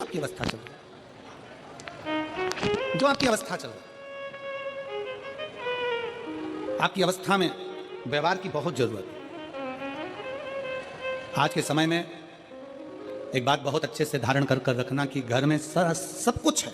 आपकी अवस्था चल रही है, जो आपकी अवस्था चल रही है, आपकी अवस्था में व्यवहार की बहुत जरूरत है। आज के समय में एक बात बहुत अच्छे से धारण कर कर रखना कि घर में सारा सब कुछ है।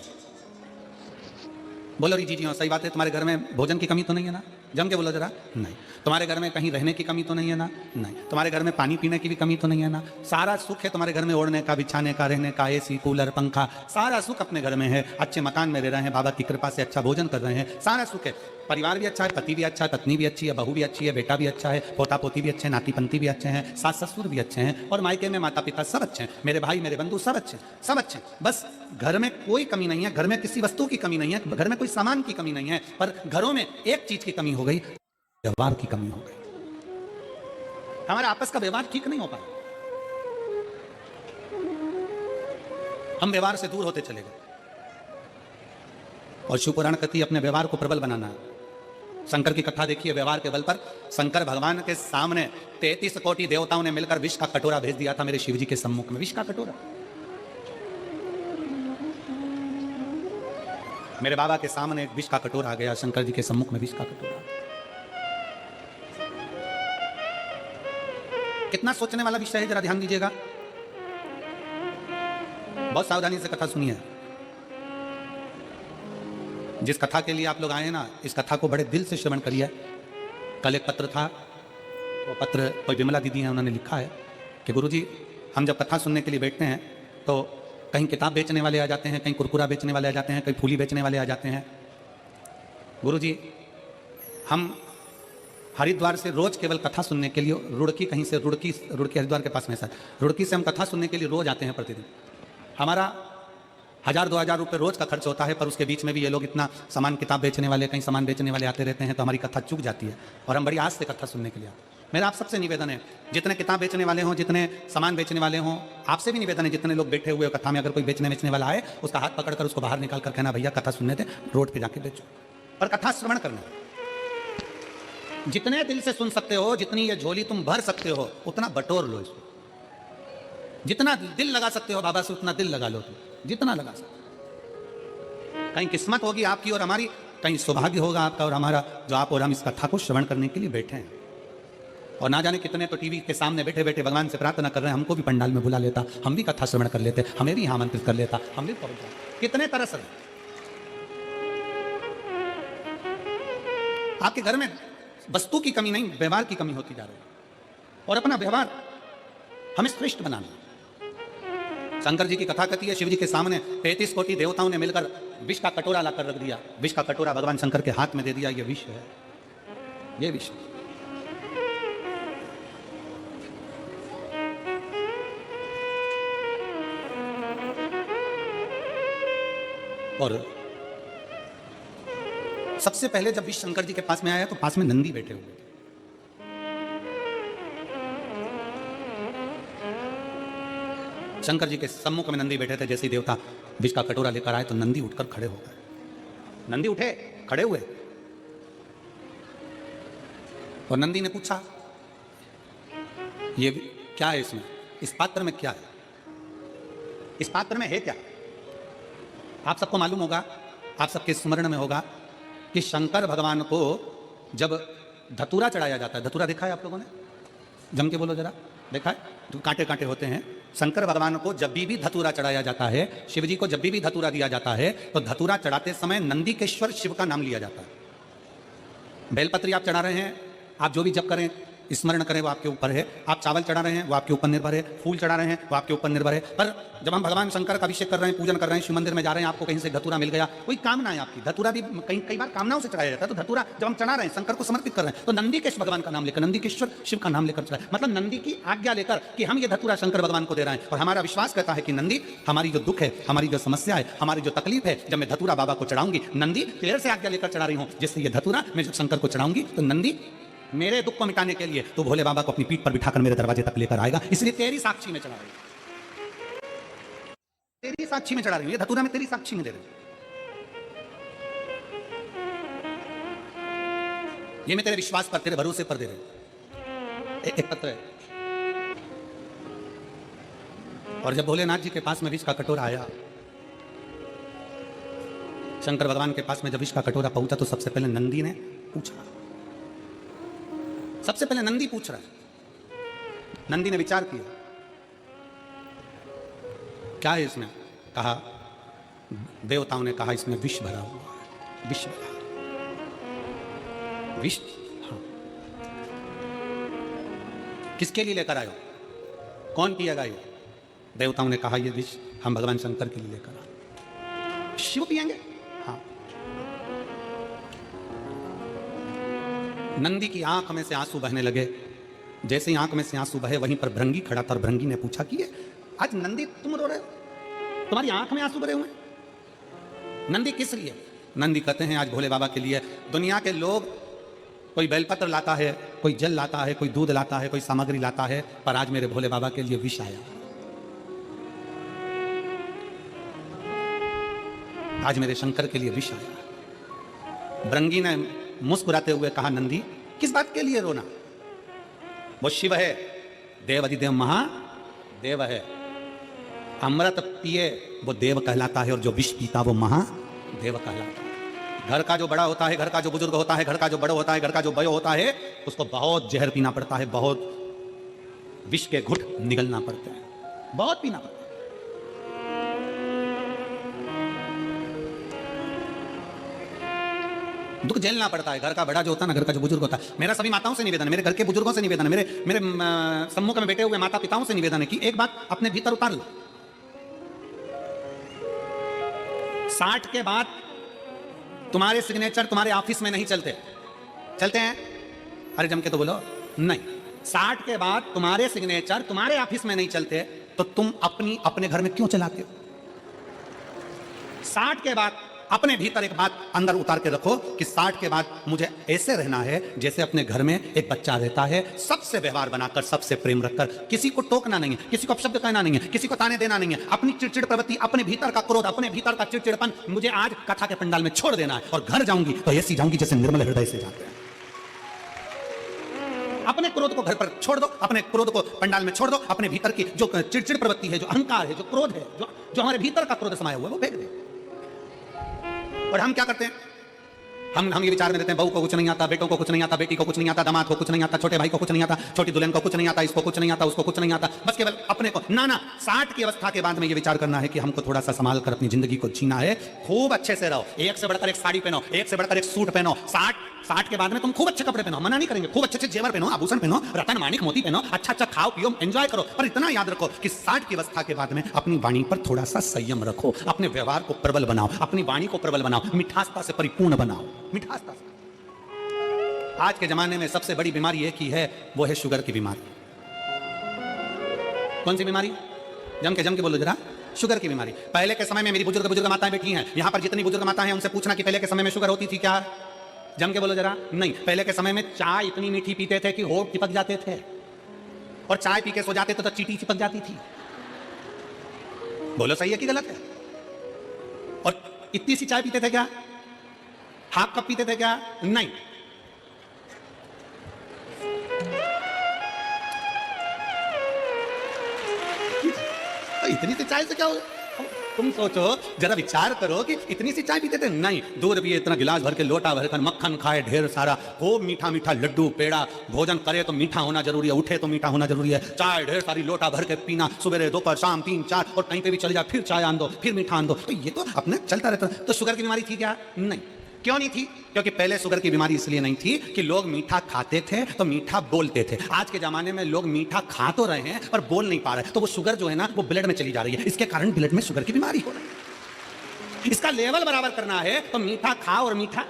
बोलो जी जी हाँ सही बात है। तुम्हारे घर में भोजन की कमी तो नहीं है ना? जम के बोलो जरा। नहीं। तुम्हारे घर में कहीं रहने की कमी तो नहीं है ना? नहीं। तुम्हारे घर में पानी पीने की भी कमी तो नहीं है ना? सारा सुख है तुम्हारे घर में, ओढ़ने का, बिछाने का, रहने का, एसी, कूलर, पंखा, सारा सुख अपने घर में है। अच्छे मकान में रह रहे हैं, बाबा की कृपा से अच्छा भोजन कर रहे हैं, सारा सुख है। परिवार भी अच्छा है, पति भी अच्छा है, पत्नी भी अच्छी है, बहू भी अच्छी है, बेटा भी अच्छा है, पोता पोती भी अच्छे हैं, नाती पंती भी अच्छे हैं, सास ससुर भी अच्छे हैं, और मायके में माता पिता सब अच्छे हैं, मेरे भाई मेरे बंधु सब अच्छे, सब अच्छे। बस घर में कोई कमी नहीं है, घर में किसी वस्तु की कमी नहीं है, घर में कोई सामान की कमी नहीं है, पर घरों में एक चीज की कमी हो गई, व्यवहार की कमी हो गई। हमारा आपस का व्यवहार ठीक नहीं हो पाया, हम व्यवहार से दूर होते चले गए। और शिव पुराण कहती है अपने व्यवहार को प्रबल बनाना है। शंकर की कथा देखिए, व्यवहार के बल पर शंकर भगवान के सामने 33 कोटि देवताओं ने मिलकर विष का कटोरा भेज दिया था मेरे शिव जी के सम्मुख में। विष का कटोरा, मेरे बाबा के सामने एक विष का कटोरा आ गया, शंकर जी के सम्मुख में विष का कटोरा। कितना सोचने वाला विषय है, जरा ध्यान दीजिएगा, बहुत सावधानी से कथा सुनिए। जिस कथा के लिए आप लोग आए हैं ना, इस कथा को बड़े दिल से श्रवण करिए। कल एक पत्र था, वो पत्र कोई विमला दीदी हैं, उन्होंने लिखा है कि गुरुजी हम जब कथा सुनने के लिए बैठते हैं तो कहीं किताब बेचने वाले आ जाते हैं, कहीं कुरकुरा बेचने वाले आ जाते हैं, कहीं फूली बेचने वाले आ जाते हैं। गुरुजी हम हरिद्वार से रोज केवल कथा सुनने के लिए, रुड़की कहीं से, रुड़की हरिद्वार के पास में सर, रुड़की से हम कथा सुनने के लिए रोज आते हैं प्रतिदिन। हमारा 1000-2000 रुपये रोज का खर्च होता है, पर उसके बीच में भी ये लोग इतना सामान, किताब बेचने वाले, कहीं सामान बेचने वाले आते रहते हैं, तो हमारी कथा चूक जाती है और हम बड़ी आस से कथा सुनने के लिए आते हैं। मेरा आप सबसे निवेदन है, जितने किताब बेचने वाले हों, जितने सामान बेचने वाले हों, आपसे भी निवेदन है, जितने लोग बैठे हुए कथा में, अगर कोई बेचने वाला आए, उसका हाथ पकड़कर उसको बाहर निकाल कर कहना भैया कथा सुनने थे, रोड पे जाके बेचो, पर कथा श्रवण करना। जितने दिल से सुन सकते हो, जितनी ये झोली तुम भर सकते हो, उतना बटोर लो इसको। जितना दिल लगा सकते हो बाबा से, उतना दिल लगा लो तुम, जितना लगा सकते। कहीं किस्मत होगी आपकी और हमारी, कहीं सौभाग्य होगा आपका और हमारा, जो आप और हम इस कथा को श्रवण करने के लिए बैठे हैं। और ना जाने कितने तो टीवी के सामने बैठे बैठे भगवान से प्रार्थना कर रहे हैं, हमको भी पंडाल में बुला लेता, हम भी कथा श्रवण कर लेते, हमें भी यहाँ आमंत्रित कर लेता, हम भी पहुंच जाते। कितने तरस रहे। आपके घर में वस्तु की कमी नहीं, व्यवहार की कमी होती जा रही है, और अपना व्यवहार हमें श्रेष्ठ बनाना। शंकर जी की कथा कहती है, शिव जी के सामने 33 कोटि देवताओं ने मिलकर विष का कटोरा लाकर रख दिया। विष का कटोरा भगवान शंकर के हाथ में दे दिया, ये विष है, ये विष। और सबसे पहले जब विष शंकर जी के पास में आया तो पास में नंदी बैठे हुए थे। शंकर जी के सम्मुख में नंदी बैठे थे। जैसे ही देवता विष का कटोरा लेकर आए तो नंदी उठकर खड़े हो गए। नंदी उठे, खड़े हुए, और नंदी ने पूछा ये क्या है, इसमें, इस पात्र में क्या है, इस पात्र में है क्या? आप सबको मालूम होगा, आप सबके स्मरण में होगा कि शंकर भगवान को जब धतूरा चढ़ाया जाता है, धतूरा देखा है आप लोगों ने? जम के बोलो जरा, देखा है? जो कांटे कांटे होते हैं, शंकर भगवान को जब भी धतूरा चढ़ाया जाता है, शिव जी को जब भी धतूरा दिया जाता है, तो धतूरा चढ़ाते समय नंदीकेश्वर शिव का नाम लिया जाता है। बेलपत्री आप चढ़ा रहे हैं, आप जो भी जप करें, स्मरण करें, वो आपके ऊपर है। आप चावल चढ़ा रहे हैं, वो आपके ऊपर निर्भर है। फूल चढ़ा रहे हैं, वो आपके ऊपर निर्भर है। पर जब हम भगवान शंकर का अभिषेक कर रहे हैं, पूजन कर रहे हैं, शिव मंदिर में जा रहे हैं, आपको कहीं से धतूरा मिल गया, कोई कामना है आपकी, धतूरा भी कई बार कामनाओं से चढ़ाया जाता है। तो धतूरा जब हम चढ़ा रहे हैं, शंकर को समर्पित कर रहे हैं, तो नंदीकेश्वर भगवान का नाम लेकर, नंदीकेश्वर शिव का नाम लेकर चढ़ाए, मतलब नंदी की आज्ञा लेकर कि हम ये धतूरा शंकर भगवान को दे रहे हैं। और हमारा विश्वास कहता है कि नंदी, हमारी जो दुख है, हमारी जो समस्या है, हमारी जो तकलीफ है, जब मैं धतूरा बाबा को चढ़ाऊंगी, नंदी तेरे से आज्ञा लेकर चढ़ा रही हूँ, जिससे ये धतूरा मैं जब शंकर को चढ़ाऊंगी तो नंदी मेरे दुख को मिटाने के लिए तो भोले बाबा को अपनी पीठ पर बिठाकर मेरे दरवाजे तक लेकर आएगा। इसलिए तेरी साक्षी में चढ़ा रही हूं, तेरी साक्षी में चढ़ा रही हूं, ये धतूरा में तेरी साक्षी में दे रही हूं। ये मैं तेरे विश्वास पर, तेरे भरोसे पर दे रही हूं। एक पत्र है, और जब भोलेनाथ जी के पास में विष का कटोरा आया, शंकर भगवान के पास में जब विष का कटोरा पहुंचा, तो सबसे पहले नंदी ने पूछा। सबसे पहले नंदी पूछ रहा है। नंदी ने विचार किया, क्या है इसमें? कहा, देवताओं ने कहा इसमें विष भरा हुआ है। विष भरा, विष? हाँ। किसके लिए लेकर आयो? कौन पिएगा ये? देवताओं ने कहा ये विष हम भगवान शंकर के लिए लेकर आए। शिव पिएंगे? हाँ। नंदी की आंख में से आंसू बहने लगे। जैसे ही आंख में से आंसू बहे, वहीं पर भृंगी खड़ा था और भृंगी ने पूछा कि आज नंदी तुम रो रहे हो, तुम्हारी आंख में आंसू भरे हुए? नंदी किस लिए? नंदी कहते हैं आज भोले बाबा के लिए। दुनिया के लोग, कोई बेलपत्र लाता है, कोई जल लाता है, कोई दूध लाता है, कोई सामग्री लाता है, पर आज मेरे भोले बाबा के लिए विष आया। आज मेरे शंकर के लिए विष आया। भृंगी ने मुस्कुराते हुए कहा, नंदी किस बात के लिए रोना? वो शिव है, देवाधिदेव महादेव है। अमृत पिए वो देव कहलाता है, और जो विष पीता वो महादेव कहलाता है। घर का जो बड़ा होता है, घर का जो बुजुर्ग होता है, घर का जो बड़ा होता है, घर का जो बयो होता है, उसको बहुत जहर पीना पड़ता है, बहुत विष के घुट निगलना पड़ते हैं, बहुत पीना पड़ता है। दुख झेलना पड़ता है। घर का बड़ा जो होता है ना, घर का जो बुजुर्ग होता है, मेरा सभी माताओं से निवेदन है, मेरे घर के बुजुर्गों से निवेदन है, मेरे सम्मुख में बैठे हुए माता पिताओं से निवेदन है कि एक बात अपने भीतर उतार लो। 60 के बाद तुम्हारे सिग्नेचर तुम्हारे ऑफिस में नहीं चलते। चलते हैं? अरे जम के तो बोलो नहीं। 60 के बाद तुम्हारे सिग्नेचर तुम्हारे ऑफिस में नहीं चलते, तो तुम अपने घर में क्यों चलाते हो? 60 के बाद अपने भीतर एक बात अंदर उतार के रखो कि 60 के बाद मुझे ऐसे रहना है जैसे अपने घर में एक बच्चा रहता है, सबसे व्यवहार बनाकर, सबसे प्रेम रखकर, किसी को टोकना नहीं है, किसी को अपशब्द कहना नहीं है, किसी को ताने देना नहीं है, अपनी चिड़चिड़ प्रवृत्ति, अपने भीतर का क्रोध, अपने भीतर का चिड़चिड़पन मुझे आज कथा के पंडाल में छोड़ देना है, और घर जाऊंगी तो ऐसी जाऊंगी जैसे निर्मल हृदय से जाते हैं। अपने क्रोध को घर पर छोड़ दो, अपने क्रोध को पंडाल में छोड़ दो, अपने भीतर की जो चिड़चिड़ प्रवृत्ति है, जो अहंकार है, जो क्रोध है, जो हमारे भीतर का क्रोध समाया हुआ है, वो फेंक दे। और हम क्या करते हैं? हम ये विचार में रहते हैं, बहू को कुछ नहीं आता, बेटों को कुछ नहीं आता, बेटी को कुछ नहीं आता, दामाद को कुछ नहीं आता, छोटे भाई को कुछ नहीं आता, छोटी दुल्हन को कुछ नहीं आता, इसको कुछ नहीं आता, उसको कुछ नहीं आता, बस केवल अपने को। ना ना, 60 की अवस्था के बाद में ये विचार करना है कि हमको थोड़ा सा संभाल कर अपनी जिंदगी को जीना है, खूब अच्छे से रहो, एक से बढ़कर एक साड़ी पहनो, एक से बढ़कर एक सूट पहनो। 60 के बाद में तुम खूब अच्छे कपड़े पहनो, मना नहीं करेंगे, खूब अच्छे जेवर पहनो, आभूषण पहनो, रतन माणिक मोती पहनो, अच्छा खाओ पियो, एंजॉय करो, पर इतना याद रखो कि 60 की अवस्था के बाद में अपनी वाणी पर थोड़ा सा संयम रखो, अपने व्यवहार को प्रबल बनाओ, अपनी वाणी को प्रबल बनाओ, मिठासता से परिपूर्ण बनाओ, मिठासता से। आज के जमाने में सबसे बड़ी बीमारी एक ही है, वो है शुगर की बीमारी। कौन सी बीमारी? जम के बोलो जरा। शुगर की बीमारी। पहले के समय में मेरी बुजुर्ग माताएं बैठी हैं, यहां पर जितनी बुजुर्ग माताएं हैं उनसे पूछना कि पहले के समय में शुगर होती थी क्या? जम के बोलो जरा। नहीं, पहले के समय में चाय इतनी मीठी पीते थे कि होठ चिपक जाते थे, और चाय पी के सो जाते तो चीटी चिपक जाती थी। बोलो सही है कि गलत है? और इतनी सी चाय पीते थे क्या? हाफ कप पीते थे क्या? नहीं। इतनी सी चाय से क्या होगा? तुम सोचो जरा, विचार करो कि इतनी सी चाय पीते थे? नहीं, दूध पिए, इतना गिलास भर के, लोटा भर कर, मक्खन खाए ढेर सारा, खूब मीठा मीठा लड्डू पेड़ा, भोजन करे तो मीठा होना जरूरी है, उठे तो मीठा होना जरूरी है, चाय ढेर सारी लोटा भर के पीना, सुबह दोपहर शाम 3 4, और कहीं पे भी चले जाओ फिर चाय आन दो, फिर मीठा आन दो, तो ये तो अपने चलता रहता। तो शुगर की बीमारी थी क्या? नहीं। क्यों नहीं थी? क्योंकि पहले शुगर की बीमारी इसलिए नहीं थी कि लोग मीठा खाते थे तो मीठा बोलते थे। आज के जमाने में लोग मीठा खा तो रहे हैं पर बोल नहीं पा रहे, तो वो शुगर जो है ना वो ब्लड में चली जा रही है, इसके कारण ब्लड में शुगर की बीमारी हो रही है। इसका लेवल बराबर करना है तो मीठा खाओ और मीठा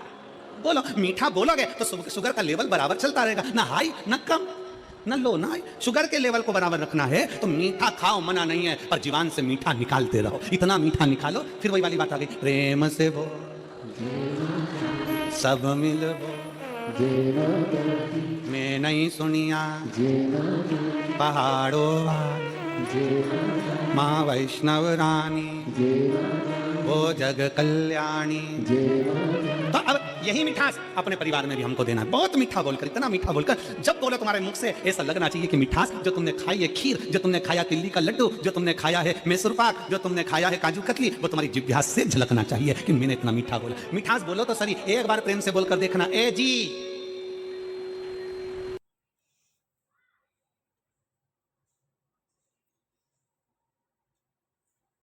बोलो। मीठा बोलोगे तो शुगर का लेवल बराबर चलता रहेगा, ना हाई ना कम ना लो ना हाई। शुगर के लेवल को बराबर रखना है तो मीठा खाओ, मना नहीं है, पर जीवन से मीठा निकालते रहो, इतना मीठा निकालो। फिर वही वाली बात आ गई, प्रेम से वो सब मिलबो, मैं नहीं सुनिया पहाड़ों वाली माँ वैष्णव रानी, वो जग कल्याणी। तो अब यही मिठास अपने परिवार में भी हमको देना है। बहुत मीठा बोलकर, इतना मीठा बोलकर, जब बोलो तुम्हारे मुख से ऐसा लगना चाहिए कि मिठास जो तुमने खाई है, खीर जो तुमने खाया, तिल्ली का लड्डू जो तुमने खाया है, मैसूर पाक जो तुमने खाया है, काजू कतली, वो तुम्हारी जिह्वा से झलकना चाहिए कि मैंने इतना मीठा बोला। मिठास बोलो तो सही, एक बार प्रेम से बोलकर देखना, ए जी